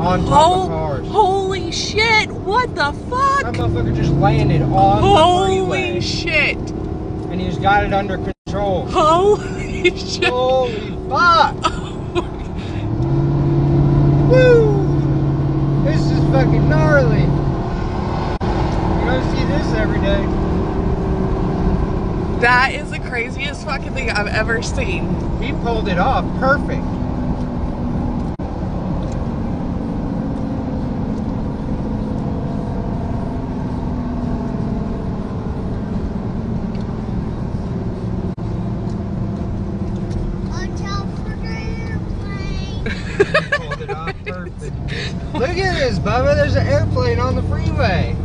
on top of cars. Holy shit! What the fuck? That motherfucker just landed on the freeway. Holy shit! And he's got it under control. Holy shit! Holy fuck! Woo! This is fucking gnarly. You don't see this every day. That is the craziest fucking thing I've ever seen. He pulled it off perfect. Pulled it off perfect. Look at this, Bubba. There's an airplane on the freeway.